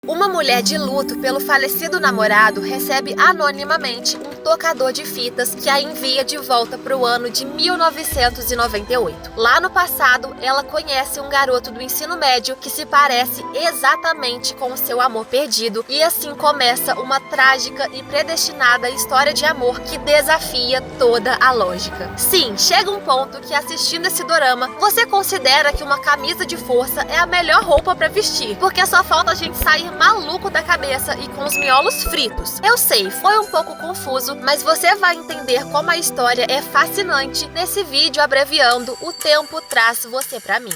Uma mulher de luto pelo falecido namorado recebe anonimamente um tocador de fitas que a envia de volta para o ano de 1998. Lá no passado, ela conhece um garoto do ensino médio que se parece exatamente com o seu amor perdido e assim começa uma trágica e predestinada história de amor que desafia toda a lógica. Sim, chega um ponto que assistindo esse dorama, você considera que uma camisa de força é a melhor roupa para vestir, porque só falta a gente sair maluco da cabeça e com os miolos fritos. Eu sei, foi um pouco confuso, mas você vai entender como a história é fascinante nesse vídeo abreviando O Tempo Traz Você Pra Mim.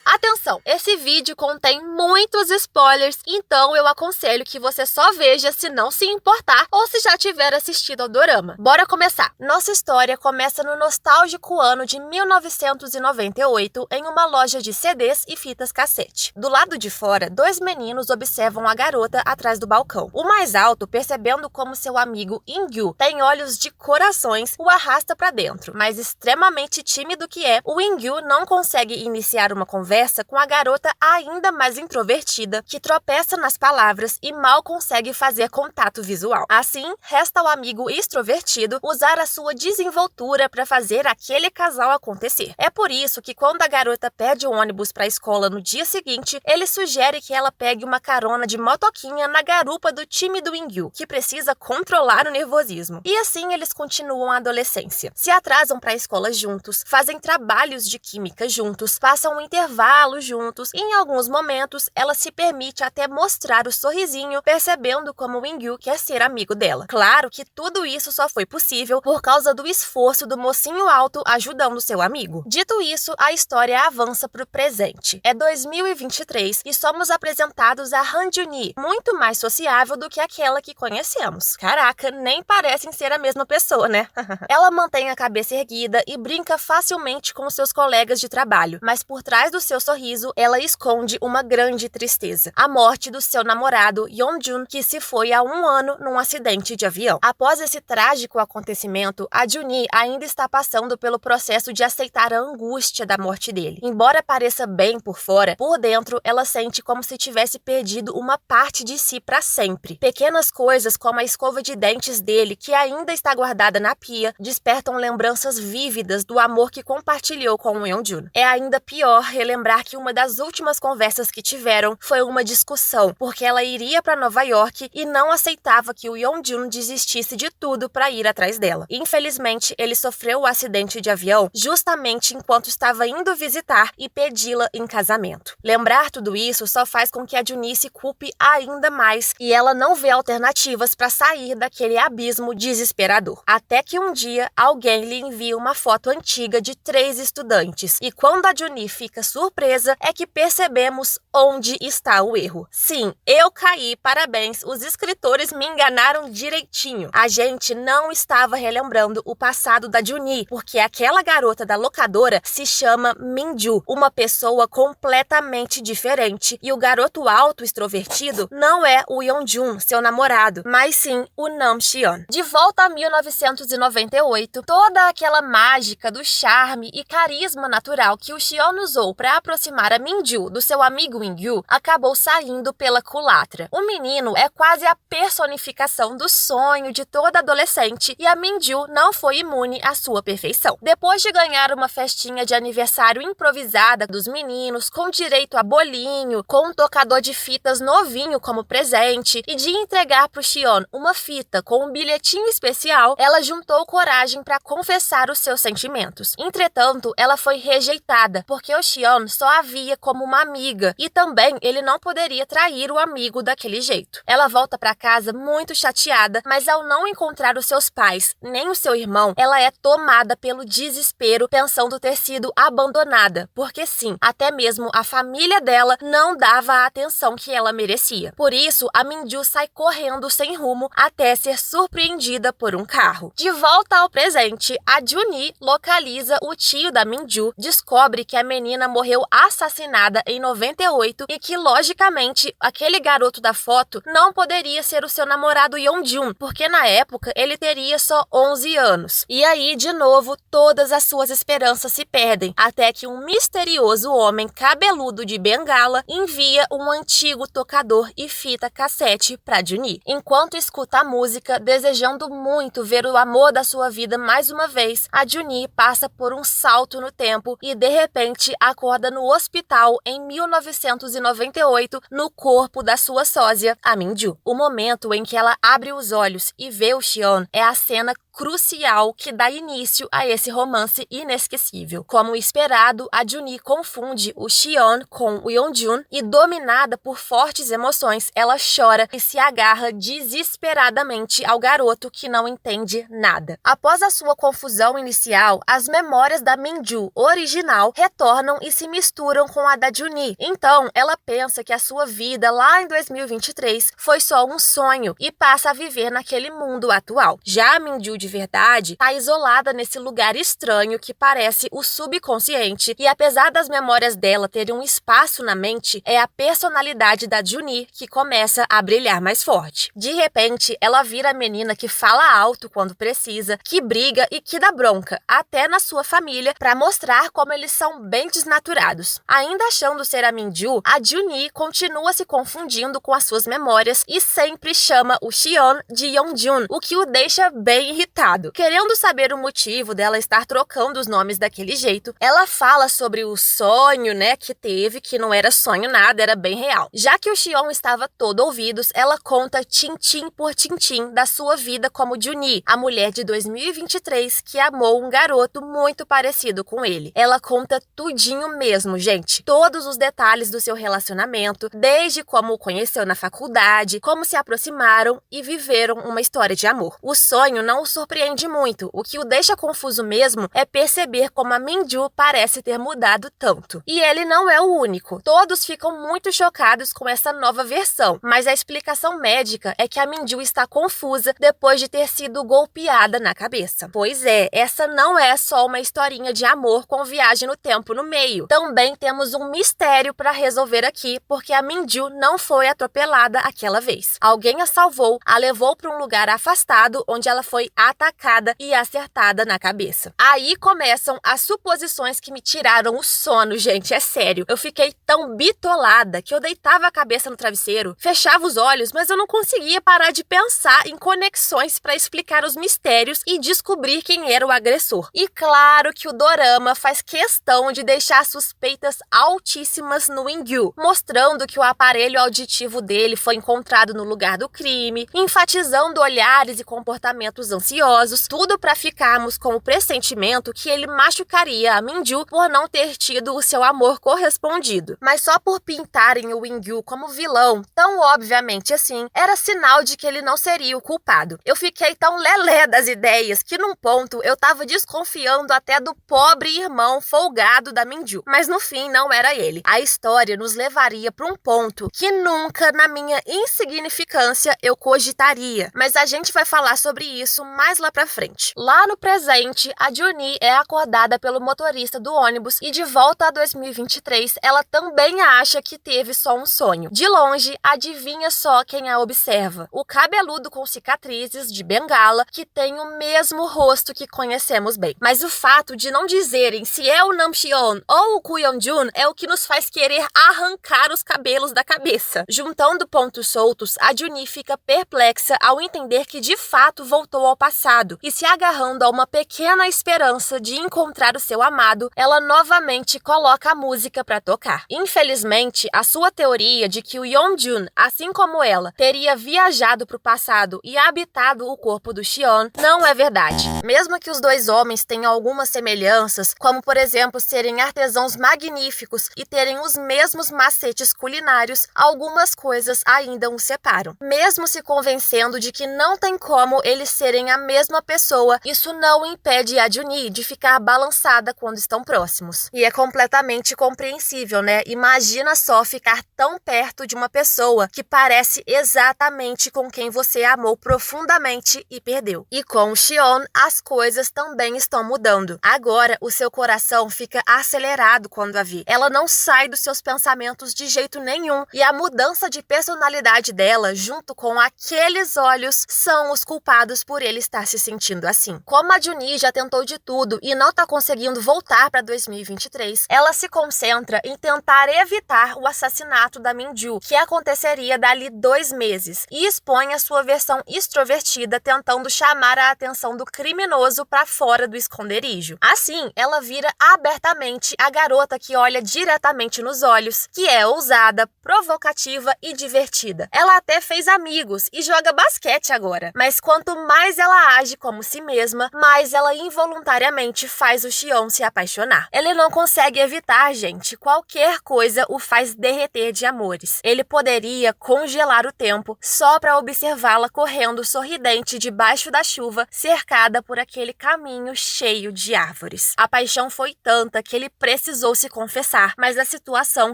Atenção, esse vídeo contém muitos spoilers, então eu aconselho que você só veja se não se importar ou se já tiver assistido ao dorama. Bora começar! Nossa história começa no nostálgico ano de 1998 em uma loja de CDs e fitas cassete. Do lado de fora, dois meninos observam a garota atrás do balcão. O mais alto, percebendo como seu amigo In-gyu tem olhos de corações, o arrasta pra dentro. Mas extremamente tímido que é, o In-gyu não consegue iniciar uma conversa com a garota ainda mais introvertida, que tropeça nas palavras e mal consegue fazer contato visual. Assim, resta ao amigo extrovertido usar a sua desenvoltura para fazer aquele casal acontecer. É por isso que quando a garota pede o ônibus para a escola no dia seguinte, ele sugere que ela pegue uma carona de motoquinha na garupa do time do In-gyu, que precisa controlar o nervosismo. E assim eles continuam a adolescência. Se atrasam para a escola juntos, fazem trabalhos de química juntos, passam um intervalo juntos e em alguns momentos ela se permite até mostrar o sorrisinho, percebendo como o In-gyu quer ser amigo dela. Claro que tudo isso só foi possível por causa do esforço do mocinho alto ajudando seu amigo. Dito isso, a história avança para o presente. É 2023 e somos apresentados a Han Jun-hee, muito mais sociável do que aquela que conhecemos. Caraca, nem parecem ser a mesma pessoa, né? Ela mantém a cabeça erguida e brinca facilmente com seus colegas de trabalho, mas por trás do seu sorriso, ela esconde uma grande tristeza. A morte do seu namorado, Yeonjun, que se foi há um ano num acidente de avião. Após esse trágico acontecimento, a Jun-hee ainda está passando pelo processo de aceitar a angústia da morte dele. Embora pareça bem por fora, por dentro ela sente como se tivesse perdido uma parte de si para sempre. Pequenas coisas como a escova de dentes dele, que ainda está guardada na pia, despertam lembranças vívidas do amor que compartilhou com o Yeonjun. É ainda pior relembrar que uma das últimas conversas que tiveram foi uma discussão, porque ela iria para Nova York e não aceitava que o Yeonjun desistisse de tudo para ir atrás dela. Infelizmente, ele sofreu o acidente de avião justamente enquanto estava indo visitar e pedi-la em casamento. Lembrar tudo isso só faz com que a Jun-hee se culpe ainda mais e ela não vê alternativas para sair daquele abismo desesperador. Até que um dia, alguém lhe envia uma foto antiga de 3 estudantes e quando a Jun-hee fica surpresa é que percebemos onde está o erro. Sim, eu caí, parabéns, os escritores me enganaram direitinho. A gente não estava relembrando o passado da Jun-hee, porque aquela garota da locadora se chama Min-ju, uma pessoa completamente diferente, e o garoto alto extrovertido não é o Yeonjun, seu namorado, mas sim o Nam-cheon. De volta a 1998, toda aquela mágica do charme e carisma natural que o Cheon usou para aproximar a Min-ju do seu amigo In-gyu acabou saindo pela culatra. O menino é quase a personificação do sonho de toda adolescente e a Min-ju não foi imune à sua perfeição. Depois de ganhar uma festinha de aniversário improvisada dos meninos, com direito a bolinho, com um tocador de fitas novinho como presente e de entregar para o Cheon uma fita com um bilhetinho especial, ela juntou coragem para confessar os seus sentimentos. Entretanto, ela foi rejeitada porque o Cheon só a via como uma amiga e também ele não poderia trair o amigo daquele jeito. Ela volta para casa muito chateada, mas ao não encontrar os seus pais nem o seu irmão, ela é tomada pelo desespero pensando ter sido abandonada, porque sim, até mesmo a família dela não dava a atenção que ela merecia. Por isso, a Min-ju sai correndo sem rumo até ser surpreendida por um carro. De volta ao presente, a Jun-hee localiza o tio da Min-ju, descobre que a menina morreu morreu assassinada em 98 e que, logicamente, aquele garoto da foto não poderia ser o seu namorado Yeonjun, porque na época ele teria só 11 anos. E aí, de novo, todas as suas esperanças se perdem, até que um misterioso homem cabeludo de bengala envia um antigo tocador e fita cassete para Juni. Enquanto escuta a música, desejando muito ver o amor da sua vida mais uma vez, a Juni passa por um salto no tempo e de repente acorda no hospital em 1998 no corpo da sua sósia, a Minju. O momento em que ela abre os olhos e vê o Xion é a cena crucial que dá início a esse romance inesquecível. Como esperado, a Juni confunde o Xion com o Yeonjun e, dominada por fortes emoções, ela chora e se agarra desesperadamente ao garoto que não entende nada. Após a sua confusão inicial, as memórias da Minju original retornam e se misturam com a da Juni. Então, ela pensa que a sua vida lá em 2023 foi só um sonho e passa a viver naquele mundo atual. Já a Minju de verdade está isolada nesse lugar estranho que parece o subconsciente e, apesar das memórias dela terem um espaço na mente, é a personalidade da Juni que começa a brilhar mais forte. De repente, ela vira a menina que fala alto quando precisa, que briga e que dá bronca, até na sua família, para mostrar como eles são bem desnaturados. Ainda achando ser a Minju, a Juni continua se confundindo com as suas memórias e sempre chama o Xion de Yeonjun, o que o deixa bem irritado. Querendo saber o motivo dela estar trocando os nomes daquele jeito, ela fala sobre o sonho, que teve, que não era sonho nada, era bem real. Já que o Xion estava todo ouvidos, ela conta tintim por tintim da sua vida como Juni, a mulher de 2023 que amou um garoto muito parecido com ele. Ela conta tudinho mesmo, gente. Todos os detalhes do seu relacionamento, desde como o conheceu na faculdade, como se aproximaram e viveram uma história de amor. O sonho não o surpreende muito. O que o deixa confuso mesmo é perceber como a Minju parece ter mudado tanto. E ele não é o único. Todos ficam muito chocados com essa nova versão, mas a explicação médica é que a Minju está confusa depois de ter sido golpeada na cabeça. Pois é, essa não é só uma historinha de amor com viagem no tempo no meio. Também temos um mistério para resolver aqui, porque a Minju não foi atropelada aquela vez. Alguém a salvou, a levou para um lugar afastado onde ela foi atacada e acertada na cabeça. Aí começam as suposições que me tiraram o sono, gente, é sério. Eu fiquei tão bitolada que eu deitava a cabeça no travesseiro, fechava os olhos, mas eu não conseguia parar de pensar em conexões para explicar os mistérios e descobrir quem era o agressor. E claro que o dorama faz questão de deixar suspeitas altíssimas no In-gyu, mostrando que o aparelho auditivo dele foi encontrado no lugar do crime, enfatizando olhares e comportamentos ansiosos, tudo para ficarmos com o pressentimento que ele machucaria a Minju por não ter tido o seu amor correspondido. Mas só por pintarem o In-gyu como vilão, tão obviamente assim, era sinal de que ele não seria o culpado. Eu fiquei tão lelé das ideias que num ponto eu tava desconfiando até do pobre irmão folgado da Minju. Mas no fim não era ele. A história nos levaria para um ponto que nunca na minha insignificância eu cogitaria. Mas a gente vai falar sobre isso mais lá pra frente. Lá no presente, a Juni é acordada pelo motorista do ônibus e de volta a 2023, ela também acha que teve só um sonho. De longe, adivinha só quem a observa. O cabeludo com cicatrizes de bengala que tem o mesmo rosto que conhecemos bem. Mas o fato de não dizerem se é o Namcheon ou o Koo Yeonjun é o que nos faz querer arrancar os cabelos da cabeça. Juntando pontos soltos, a Juni fica perplexa ao entender que de fato voltou ao passado e se agarrando a uma pequena esperança de encontrar o seu amado, ela novamente coloca a música para tocar. Infelizmente, a sua teoria de que o Yeonjun, assim como ela, teria viajado para o passado e habitado o corpo do Xion, não é verdade. Mesmo que os dois homens tenham algumas semelhanças, como por exemplo serem artesãos magníficos e terem os mesmos macetes culinários, algumas coisas ainda os separam. Mesmo se convencendo de que não tem como eles serem a mesma pessoa, isso não impede a Juni de ficar balançada quando estão próximos. E é completamente compreensível, né? Imagina só ficar tão perto de uma pessoa que parece exatamente com quem você amou profundamente e perdeu. E com o Xion, as coisas também estão mudando. Agora, o seu coração fica acelerado quando a vê. Ela não sai dos seus pensamentos de jeito nenhum. E a mudança de personalidade dela, junto com aqueles olhos, são os culpados por ele estar se sentindo assim. Como a Juni já tentou de tudo e não tá conseguindo voltar para 2023, ela se concentra em tentar evitar o assassinato da Minju, que aconteceria dali 2 meses, e expõe a sua versão extrovertida tentando chamar a atenção do criminoso para fora do esconderijo. Assim, ela vira abertamente a garota que olha diretamente nos olhos, que é ousada, provocativa e divertida. Ela até fez amigos e joga basquete agora, mas quanto mais ela age como si mesma, mais ela involuntariamente faz o Xion se apaixonar. Ele não consegue evitar, gente, qualquer coisa o faz derreter de amores. Ele poderia congelar o tempo só para observá-la correndo sorridente debaixo da chuva, cercada por aquele caminho cheio de árvores. A paixão foi tanta que ele precisou se confessar, mas a situação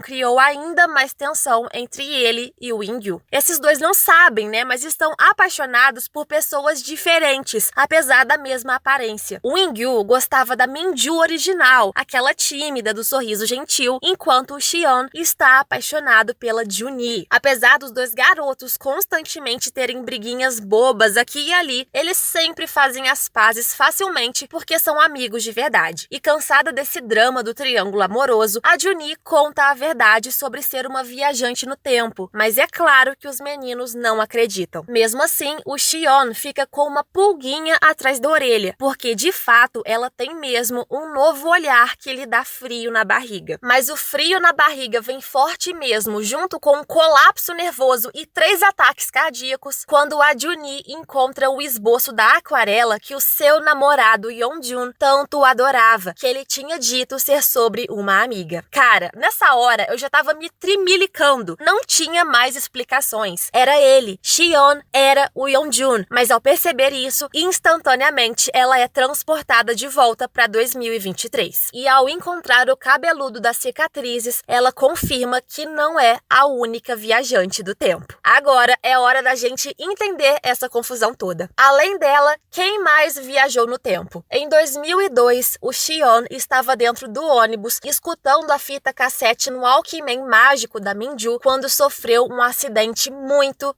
criou ainda mais tensão entre ele e o Ingyu. Esses dois não sabem, né, mas estão apaixonados por pessoas diferentes, apesar da mesma aparência. O Ingyu gostava da Minju original, aquela tímida do sorriso gentil, enquanto o Xion está apaixonado pela Juni. Apesar dos dois garotos constantemente terem briguinhas bobas aqui e ali, eles sempre fazem as pazes facilmente porque são amigos de verdade. E cansada desse drama do triângulo amoroso, a Juni conta a verdade sobre ser uma viajante no tempo, mas é claro que os meninos não acreditam. Mesmo assim, o Xion fica com uma pulguinha atrás da orelha, porque de fato ela tem mesmo um novo olhar que lhe dá frio na barriga. Mas o frio na barriga vem forte mesmo, junto com um colapso nervoso e 3 ataques cardíacos, quando a Juni encontra o esboço da aquarela que o seu namorado Yeonjun tanto adorava, que ele tinha dito ser sobre uma amiga. Cara, nessa hora eu já tava me trimilicando. Não tinha mais explicações. Era ele. Xion era o Yeonjun. Mas ao perceber isso, instantaneamente ela é transportada de volta para 2023. E ao encontrar o cabeludo das cicatrizes, ela confirma que não é a única viajante do tempo. Agora é hora da gente entender essa confusão toda. Além dela, quem mais viajou no tempo? Em 2002, o Xion estava dentro do ônibus, escutando a fita cassete no Walkman mágico da Minju, quando sofreu um acidente muito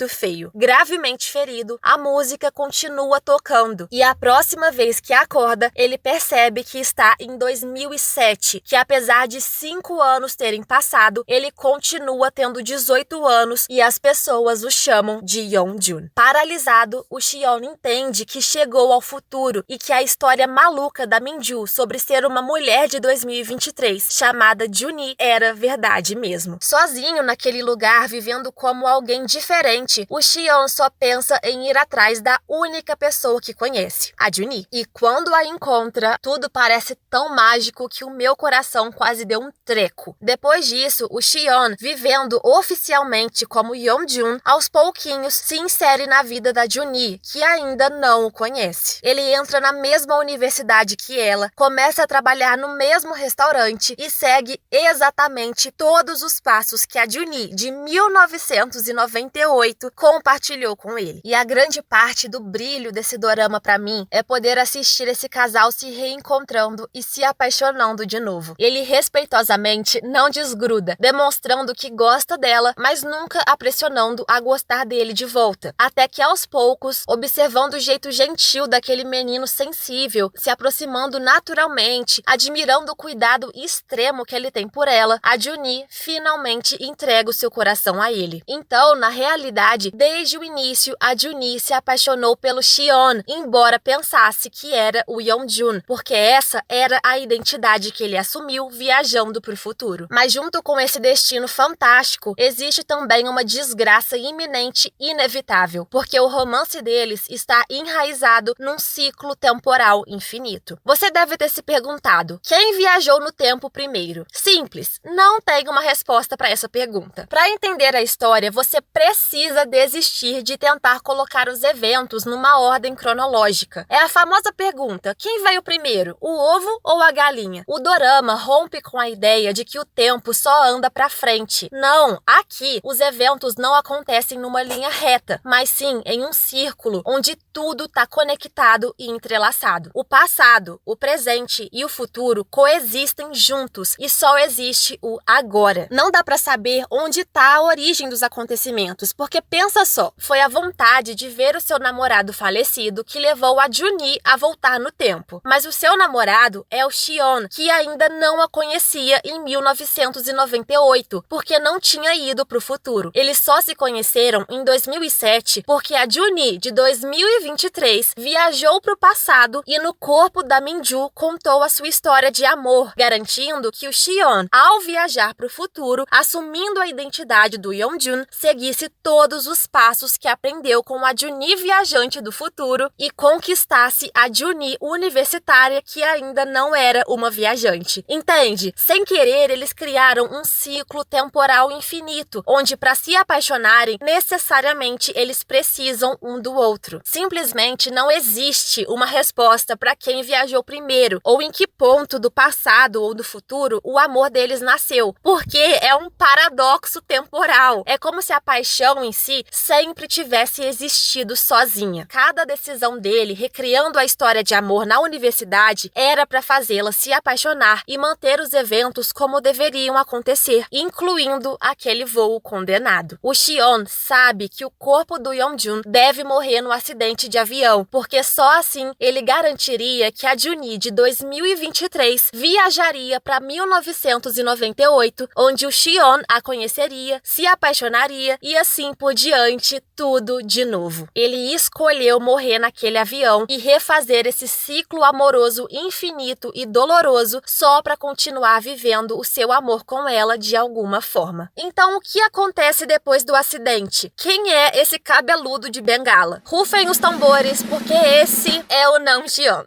feio. Gravemente ferido, a música continua tocando. E a próxima vez que acorda, ele percebe que está em 2007, que apesar de 5 anos terem passado, ele continua tendo 18 anos e as pessoas o chamam de Yeonjun. Paralisado, o Xion entende que chegou ao futuro e que a história maluca da Minju sobre ser uma mulher de 2023, chamada Juni, era verdade mesmo. Sozinho naquele lugar, vivendo como alguém diferente, o Xion só pensa em ir atrás da única pessoa que conhece, a Juni. E quando a encontra, tudo parece tão mágico que o meu coração quase deu um treco. Depois disso, o Xion, vivendo oficialmente como Yeonjun, aos pouquinhos se insere na vida da Juni, que ainda não o conhece. Ele entra na mesma universidade que ela, começa a trabalhar no mesmo restaurante e segue exatamente todos os passos que a Juni, de 1998, compartilhou com ele. E a grande parte do brilho desse dorama pra mim é poder assistir esse casal se reencontrando e se apaixonando de novo. Ele respeitosamente não desgruda, demonstrando que gosta dela, mas nunca a pressionando a gostar dele de volta. Até que aos poucos, observando o jeito gentil daquele menino sensível, se aproximando naturalmente, admirando o cuidado extremo que ele tem por ela, a Juni finalmente entrega o seu coração a ele. Então, na realidade, desde o início, a Juni se apaixonou pelo Xion, embora pensasse que era o Yeonjun, porque essa era a identidade que ele assumiu viajando pro futuro. Mas junto com esse destino fantástico, existe também uma desgraça iminente e inevitável, porque o romance deles está enraizado num ciclo temporal infinito. Você deve ter se perguntado, quem viajou no tempo primeiro? Simples, não tem uma resposta para essa pergunta. Para entender a história, você precisa desistir de tentar colocar os eventos eventos numa ordem cronológica. É a famosa pergunta: quem veio primeiro, o ovo ou a galinha? O dorama rompe com a ideia de que o tempo só anda pra frente. Não, aqui os eventos não acontecem numa linha reta, mas sim em um círculo onde tudo tá conectado e entrelaçado. O passado, o presente e o futuro coexistem juntos e só existe o agora. Não dá pra saber onde tá a origem dos acontecimentos, porque pensa só, foi a vontade de ver o seu namorado falecido que levou a Juni a voltar no tempo. Mas o seu namorado é o Shion, que ainda não a conhecia em 1998, porque não tinha ido pro futuro. Eles só se conheceram em 2007, porque a Juni, de 2023, viajou pro passado e no corpo da Minju contou a sua história de amor, garantindo que o Shion, ao viajar pro futuro, assumindo a identidade do Yeonjun, seguisse todos os passos que aprendeu com a Juni viajante do futuro e conquistasse a Juni universitária que ainda não era uma viajante. Entende? Sem querer, eles criaram um ciclo temporal infinito, onde para se apaixonarem, necessariamente eles precisam um do outro. Simplesmente não existe uma resposta para quem viajou primeiro, ou em que ponto do passado ou do futuro o amor deles nasceu, porque é um paradoxo temporal. É como se a paixão em si sempre tivesse existido sozinha. Cada decisão dele, recriando a história de amor na universidade, era para fazê-la se apaixonar e manter os eventos como deveriam acontecer, incluindo aquele voo condenado. O Shion sabe que o corpo do Yeonjun deve morrer no acidente de avião, porque só assim ele garantiria que a Juni de 2023 viajaria para 1998, onde o Shion a conheceria, se apaixonaria e assim por diante, tudo de novo. Ele escolheu morrer naquele avião e refazer esse ciclo amoroso infinito e doloroso só para continuar vivendo o seu amor com ela de alguma forma. Então, o que acontece depois do acidente? Quem é esse cabeludo de bengala? Rufem os tambores, porque esse é o Namjoon.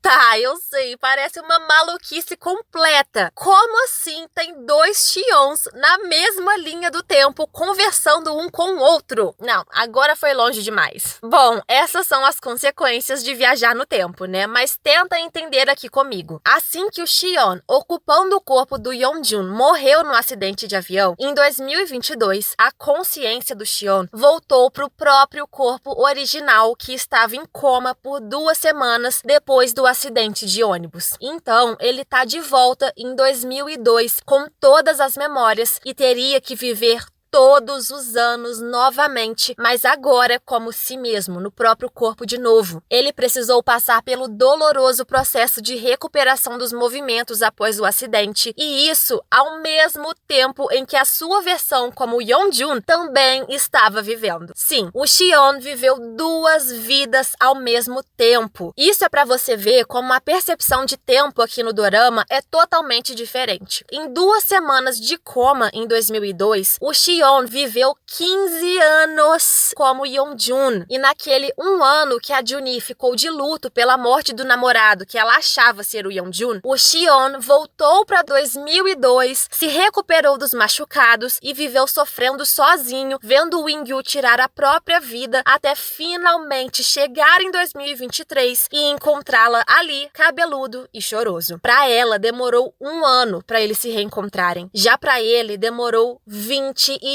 Tá, eu sei, parece uma maluquice completa. Como assim tem dois Shions na mesma linha do tempo, conversando um com o outro? Não, agora foi longe demais. Bom, essas são as consequências de viajar no tempo, né? Mas tenta entender aqui comigo. Assim que o Shion, ocupando o corpo do Yeonjun, morreu no acidente de avião, em 2022, a consciência do Shion voltou pro próprio corpo original que estava em coma por 2 semanas depois do acidente de ônibus. Então, ele tá de volta em 2002 com todas as memórias e teria que viver todos os anos novamente, mas agora como si mesmo, no próprio corpo de novo. Ele precisou passar pelo doloroso processo de recuperação dos movimentos após o acidente, e isso ao mesmo tempo em que a sua versão como Yeonjun também estava vivendo. Sim, o Shion viveu 2 vidas ao mesmo tempo. Isso é para você ver como a percepção de tempo aqui no dorama é totalmente diferente. Em 2 semanas de coma em 2002, o Shion viveu 15 anos como Yeonjun. E naquele 1 ano que a Juni ficou de luto pela morte do namorado que ela achava ser o Yeonjun, o Shion voltou para 2002, se recuperou dos machucados e viveu sofrendo sozinho, vendo o In-gyu tirar a própria vida até finalmente chegar em 2023 e encontrá-la ali, cabeludo e choroso. Para ela, demorou 1 ano para eles se reencontrarem. Já para ele, demorou 21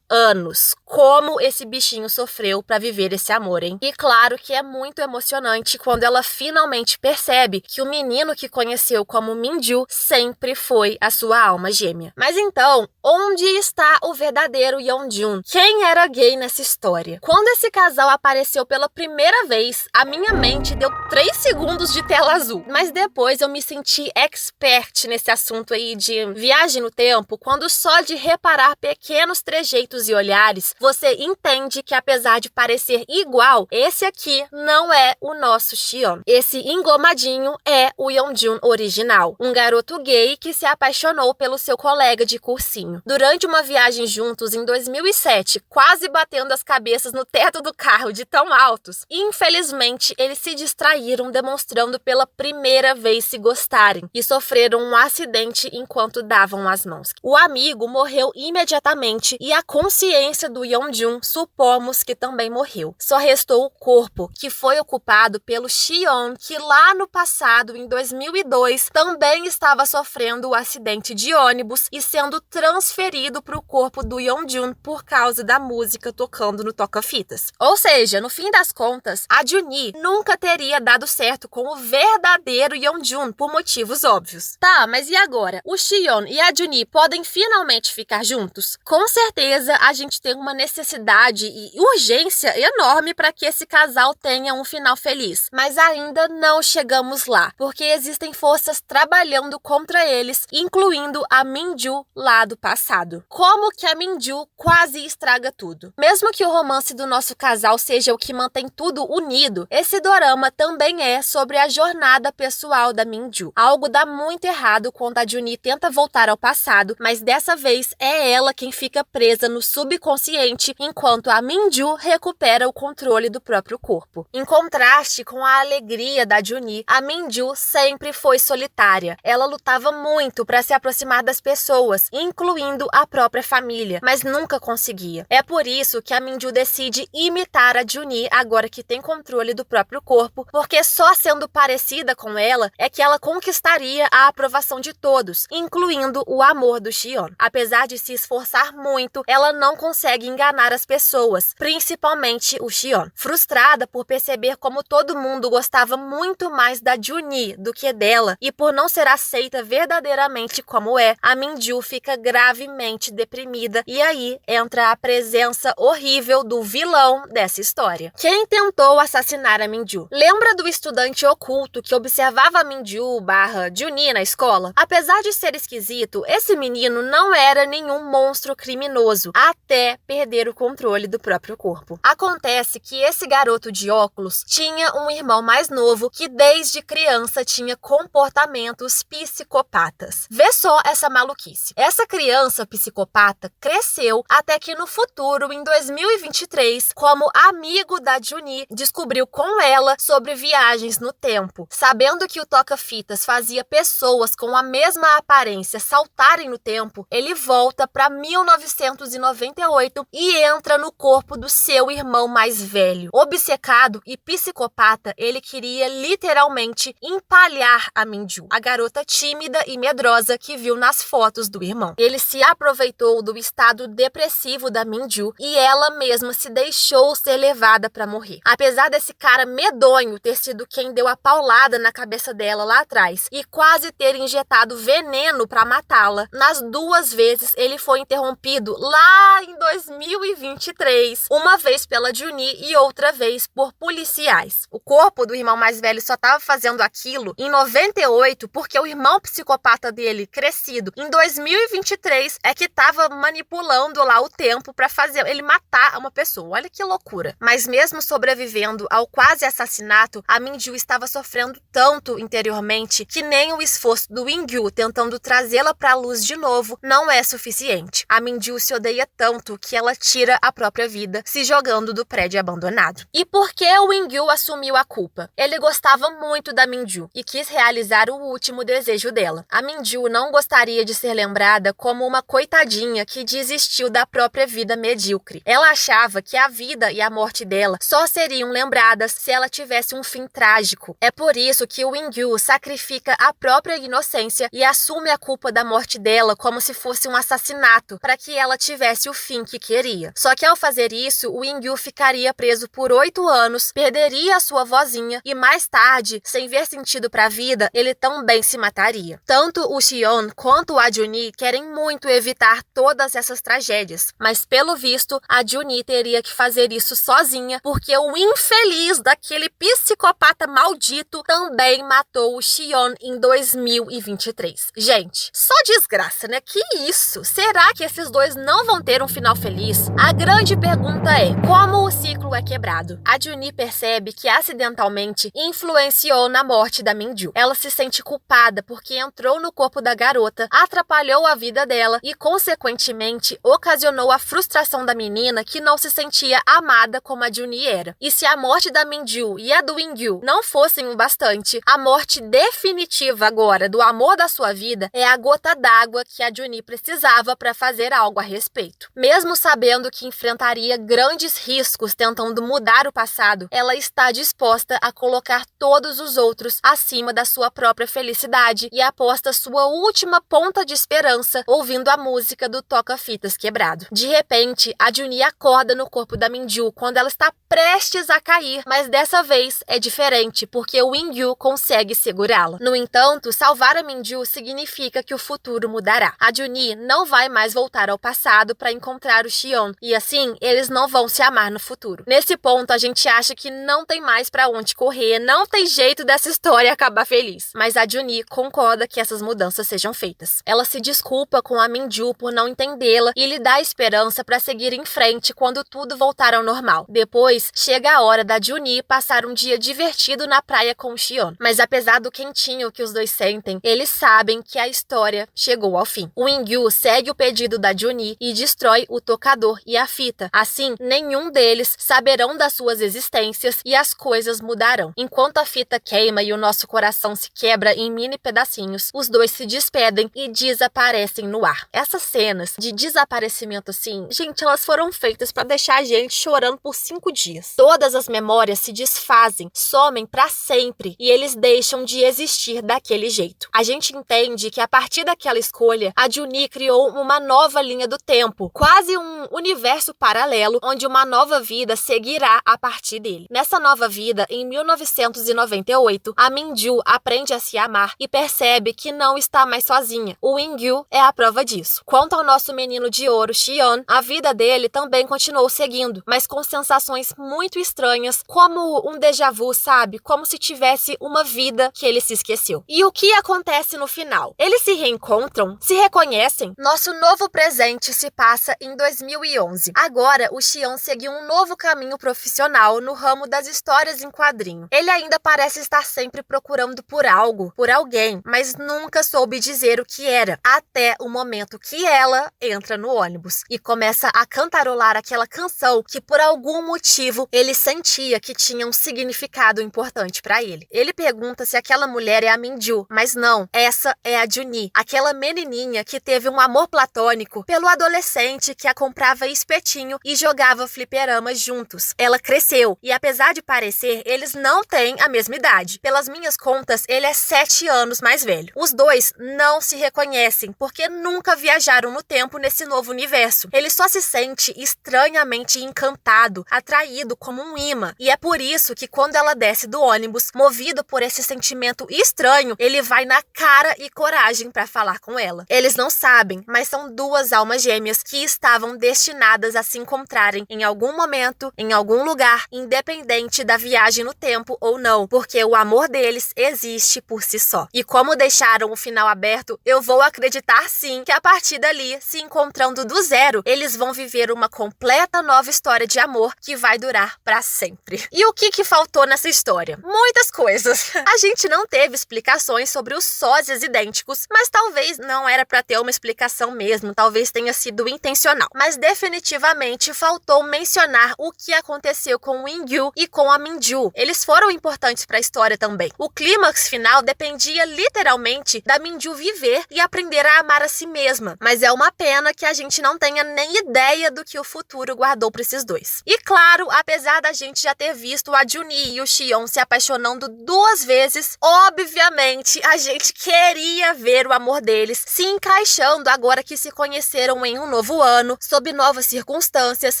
anos. Como esse bichinho sofreu para viver esse amor, hein? E claro que é muito emocionante quando ela finalmente percebe que o menino que conheceu como Minju sempre foi a sua alma gêmea. Mas então, onde está o verdadeiro Yeonjun? Quem era gay nessa história? Quando esse casal apareceu pela primeira vez, a minha mente deu 3 segundos de tela azul. Mas depois eu me senti expert nesse assunto aí de viagem no tempo, quando só de reparar pequenos trejeitos e olhares, você entende que apesar de parecer igual, esse aqui não é o nosso Shion. Esse engomadinho é o Yeonjun original, um garoto gay que se apaixonou pelo seu colega de cursinho. Durante uma viagem juntos em 2007, quase batendo as cabeças no teto do carro de tão altos, infelizmente eles se distraíram demonstrando pela primeira vez se gostarem e sofreram um acidente enquanto davam as mãos. O amigo morreu imediatamente mente e a consciência do Yeonjun, supomos que também morreu. Só restou o corpo, que foi ocupado pelo Shion, que lá no passado, em 2002, também estava sofrendo o acidente de ônibus e sendo transferido para o corpo do Yeonjun por causa da música tocando no toca-fitas. Ou seja, no fim das contas, a Juni nunca teria dado certo com o verdadeiro Yeonjun por motivos óbvios. Tá, mas e agora? O Shion e a Juni podem finalmente ficar juntos? Com certeza a gente tem uma necessidade e urgência enorme para que esse casal tenha um final feliz. Mas ainda não chegamos lá, porque existem forças trabalhando contra eles, incluindo a Minju lá do passado. Como que a Minju quase estraga tudo? Mesmo que o romance do nosso casal seja o que mantém tudo unido, esse dorama também é sobre a jornada pessoal da Minju. Algo dá muito errado quando a Juni tenta voltar ao passado, mas dessa vez é ela quem fica presa no subconsciente, enquanto a Minju recupera o controle do próprio corpo. Em contraste com a alegria da Juni, a Minju sempre foi solitária. Ela lutava muito para se aproximar das pessoas, incluindo a própria família, mas nunca conseguia. É por isso que a Minju decide imitar a Juni agora que tem controle do próprio corpo, porque só sendo parecida com ela é que ela conquistaria a aprovação de todos, incluindo o amor do Shion. Apesar de se esforçar muito, ela não consegue enganar as pessoas, principalmente o Shion. Frustrada por perceber como todo mundo gostava muito mais da Juni do que dela e por não ser aceita verdadeiramente como é, a Minju fica gravemente deprimida e aí entra a presença horrível do vilão dessa história. Quem tentou assassinar a Minju? Lembra do estudante oculto que observava a Minju/Juni na escola? Apesar de ser esquisito, esse menino não era nenhum monstro criminoso, até perder o controle do próprio corpo. Acontece que esse garoto de óculos tinha um irmão mais novo que desde criança tinha comportamentos psicopatas. Vê só essa maluquice. Essa criança psicopata cresceu até que no futuro, em 2023, como amigo da Juni, descobriu com ela sobre viagens no tempo. Sabendo que o toca-fitas fazia pessoas com a mesma aparência saltarem no tempo, ele volta para 1998 e entra no corpo do seu irmão mais velho. Obcecado e psicopata, ele queria literalmente empalhar a Minju, a garota tímida e medrosa que viu nas fotos do irmão. Ele se aproveitou do estado depressivo da Minju e ela mesma se deixou ser levada para morrer. Apesar desse cara medonho ter sido quem deu a paulada na cabeça dela lá atrás e quase ter injetado veneno para matá-la, nas duas vezes ele foi interrompido lá em 2023, uma vez pela Juni e outra vez por policiais. O corpo do irmão mais velho só estava fazendo aquilo em 98 porque o irmão psicopata dele, crescido em 2023, é que estava manipulando lá o tempo para fazer ele matar uma pessoa. Olha que loucura. Mas mesmo sobrevivendo ao quase assassinato, a Minju estava sofrendo tanto interiormente que nem o esforço do Wingyu tentando trazê-la para a luz de novo não é suficiente. A Minju se odeia tanto que ela tira a própria vida se jogando do prédio abandonado. E por que o Wingyu assumiu a culpa? Ele gostava muito da Minju e quis realizar o último desejo dela. A Minju não gostaria de ser lembrada como uma coitadinha que desistiu da própria vida medíocre. Ela achava que a vida e a morte dela só seriam lembradas se ela tivesse um fim trágico. É por isso que o Wingyu sacrifica a própria inocência e assume a culpa da morte dela como se fosse um assassinato para que ela tivesse o fim que queria. Só que ao fazer isso, o Wingyu ficaria preso por 8 anos, perderia a sua vozinha e mais tarde, sem ver sentido para a vida, ele também se mataria. Tanto o Shion quanto a Juni querem muito evitar todas essas tragédias, mas pelo visto, a Juni teria que fazer isso sozinha porque o infeliz daquele psicopata maldito também matou o Shion em 2023. Gente, só desgraça, né? Que isso? Será que esses dois não vão ter um final feliz? A grande pergunta é, como o ciclo é quebrado? A Juni percebe que acidentalmente influenciou na morte da Minju. Ela se sente culpada porque entrou no corpo da garota, atrapalhou a vida dela e, consequentemente, ocasionou a frustração da menina que não se sentia amada como a Juni era. E se a morte da Minju e a do Wingyu não fossem o bastante, a morte definitiva agora do amor da sua vida é a gota d'água que a Juni precisava para fazer algo a respeito. Mesmo sabendo que enfrentaria grandes riscos tentando mudar o passado, ela está disposta a colocar todos os outros acima da sua própria felicidade e aposta sua última ponta de esperança ouvindo a música do toca-fitas quebrado. De repente, a Juni acorda no corpo da Minju quando ela está prestes a cair, mas dessa vez é diferente porque o In-gyu consegue segurá-la. No entanto, salvar a Minju significa que o futuro mudará. A Juni não vai mais voltar ao passado para encontrar o Xion e assim eles não vão se amar no futuro. Nesse ponto, a gente acha que não tem mais para onde correr, não tem jeito dessa história acabar feliz. Mas a Juni concorda que essas mudanças sejam feitas. Ela se desculpa com a Minju por não entendê-la e lhe dá esperança para seguir em frente quando tudo voltar ao normal. Depois, chega a hora da Juni passar um dia divertido na praia com o Xion. Mas apesar do quentinho que os dois sentem, eles sabem que a história chegou ao fim. O In-gyu segue o pedido da Juni e destrói o tocador e a fita. Assim, nenhum deles saberão das suas existências e as coisas mudarão. Enquanto a fita queima e o nosso coração se quebra em mini pedacinhos, os dois se despedem e desaparecem no ar. Essas cenas de desaparecimento assim, gente, elas foram feitas para deixar a gente chorando por 5 dias. Todas as memórias se desfazem, somem para sempre e eles deixam de existir daquele jeito. A gente entende que a partir daquela escolha, a Juni criou uma nova linha do tempo, quase um universo paralelo onde uma nova vida seguirá a partir dele. Nessa nova vida, em 1998, a Minju aprende a se amar e percebe que não está mais sozinha. O In-gyu é a prova disso. Quanto ao nosso menino de ouro, Xion, a vida dele também continuou seguindo, mas com sensações muito estranhas, como um déjà vu, sabe? Como se tivesse uma vida que ele se esqueceu. E o que acontece no final? Eles se reencontram? Se reconhecem? Nosso novo presente se passa em 2011. Agora, o Xion seguiu um novo caminho profissional no ramo das histórias em quadrinho. Ele ainda parece estar sempre procurando por algo, por alguém, mas nunca soube dizer o que era, até o momento que ela entra no ônibus e começa a cantarolar aquela canção que por algum motivo ele sentia que tinha um significado importante para ele. Ele pergunta se aquela mulher é a Minju, mas não, essa é a Juni, aquela menininha que teve um amor platônico pelo adolescente que a comprava espetinho e jogava fliperamas juntos. Ela cresceu e apesar de parecer, eles não têm a mesma idade. Pelas minhas contas, ele é 7 anos mais velho. Os dois não se reconhecem porque nunca viajaram no tempo nesse novo universo. Ele só se sente estranhamente encantado, atraído como um imã. E é por isso que quando ela desce do ônibus, movido por esse sentimento estranho, ele vai na cara e coragem para falar com ela. Eles não sabem, mas são duas almas gêmeas que estavam destinadas a se encontrarem em algum momento, em algum lugar, independente da viagem no tempo ou não, porque o amor deles existe por si só. E como deixaram o final aberto, eu vou acreditar sim que a partir dali, se encontrando do zero, eles vão viver uma completa nova história de amor que vai durar para sempre. E o que faltou nessa história? Muitas coisas. A gente não teve explicações sobre os sósias idênticos, mas talvez não era para ter uma explicação mesmo, talvez tenha sido intencional. Mas definitivamente faltou mencionar o que aconteceu com o In-gyu e com a Minju. Eles foram importantes para a história também. O clímax final dependia literalmente da Minju viver e aprender a amar a si mesma, mas é uma pena que a gente não tenha nem ideia do que o futuro guardou para esses dois. E claro, apesar da gente já ter visto a Juni e o Xion se apaixonando 2 vezes, obviamente a gente queria ver o amor deles se encaixando agora que se conheceram em um novo ano, sob novas circunstâncias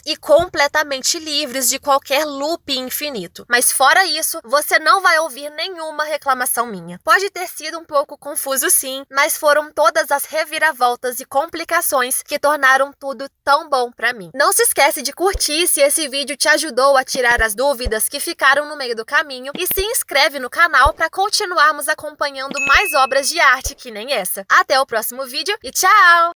e completamente livres de qualquer loop infinito. Mas fora isso, você não vai ouvir nenhuma reclamação minha. Pode ter sido um pouco confuso sim, mas foram todas as reviravoltas e complicações que tornaram tudo tão bom pra mim. Não se esquece de curtir se esse vídeo te ajudou a tirar as dúvidas que ficaram no meio do caminho e se inscreve no canal para continuarmos acompanhando mais obras de arte que nem essa. Até o próximo vídeo e tchau!